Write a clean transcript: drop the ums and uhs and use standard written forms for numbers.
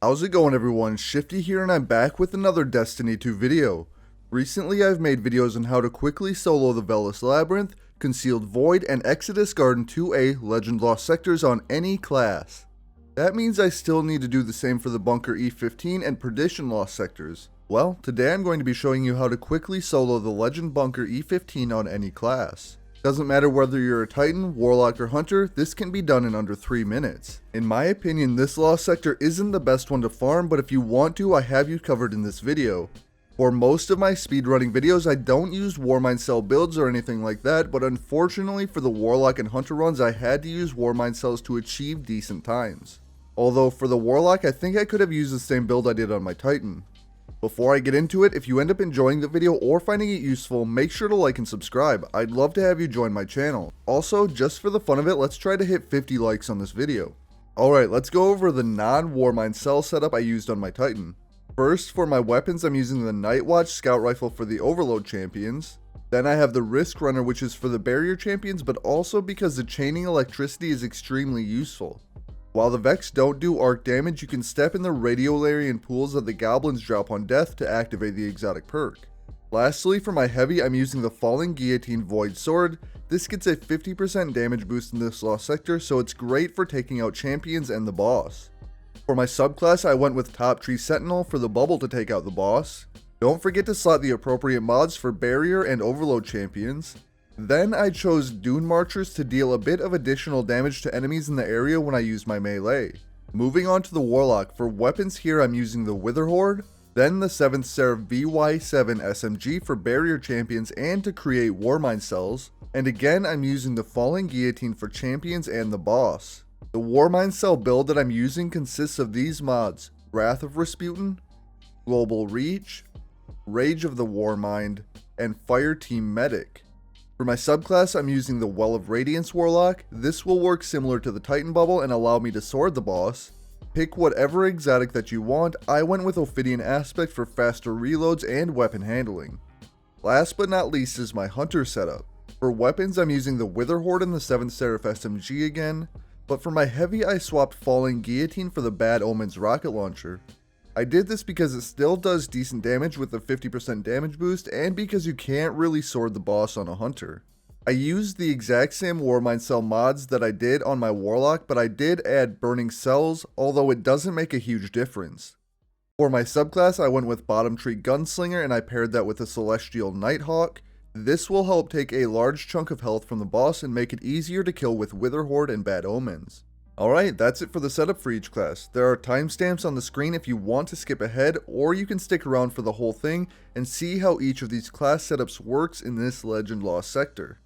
How's it going, everyone? Shifty here, and I'm back with another Destiny 2 video. Recently I've made videos on how to quickly solo the Velis Labyrinth, Concealed Void, and Exodus Garden 2A Legend Lost sectors on any class. That means I still need to do the same for the Bunker E15 and Perdition Lost sectors. Well, today I'm going to be showing you how to quickly solo the Legend Bunker E15 on any class. Doesn't matter whether you're a Titan, Warlock, or Hunter, this can be done in under 3 minutes. In my opinion, this lost sector isn't the best one to farm, but if you want to, I have you covered in this video. For most of my speedrunning videos, I don't use Warmind Cell builds or anything like that, but unfortunately for the Warlock and Hunter runs, I had to use Warmind Cells to achieve decent times. Although for the Warlock, I think I could have used the same build I did on my Titan. Before I get into it, if you end up enjoying the video or finding it useful, make sure to like and subscribe. I'd love to have you join my channel. Also, just for the fun of it, let's try to hit 50 likes on this video. Alright, let's go over the non-Warmind Cell setup I used on my Titan. First, for my weapons, I'm using the Nightwatch Scout Rifle for the Overload champions. Then I have the Risk Runner, which is for the Barrier champions, but also because the chaining electricity is extremely useful. While the Vex don't do arc damage, you can step in the Radiolarian pools that the Goblins drop on death to activate the exotic perk. Lastly, for my heavy, I'm using the Falling Guillotine Void Sword. This gets a 50% damage boost in this lost sector, so it's great for taking out champions and the boss. For my subclass, I went with Top Tree Sentinel for the bubble to take out the boss. Don't forget to slot the appropriate mods for Barrier and Overload champions. Then I chose Dune Marchers to deal a bit of additional damage to enemies in the area when I use my melee. Moving on to the Warlock, for weapons here I'm using the Wither Horde, then the 7th Seraph VY7 SMG for Barrier champions and to create Warmind Cells, and again I'm using the Falling Guillotine for champions and the boss. The Warmind Cell build that I'm using consists of these mods: Wrath of Rasputin, Global Reach, Rage of the Warmind, and Fireteam Medic. For my subclass, I'm using the Well of Radiance Warlock. This will work similar to the Titan bubble and allow me to sword the boss. Pick whatever exotic that you want. I went with Ophidian Aspect for faster reloads and weapon handling. Last but not least is my Hunter setup. For weapons, I'm using the Wither Horde and the 7th Seraph SMG again, but for my heavy I swapped Falling Guillotine for the Bad Omens rocket launcher. I did this because it still does decent damage with a 50% damage boost, and because you can't really sword the boss on a Hunter. I used the exact same Warmind Cell mods that I did on my Warlock, but I did add Burning Cells, although it doesn't make a huge difference. For my subclass, I went with Bottom Tree Gunslinger and I paired that with a Celestial Nighthawk. This will help take a large chunk of health from the boss and make it easier to kill with Wither Horde and Bad Omens. Alright, that's it for the setup for each class. There are timestamps on the screen if you want to skip ahead, or you can stick around for the whole thing and see how each of these class setups works in this Legend Lost sector.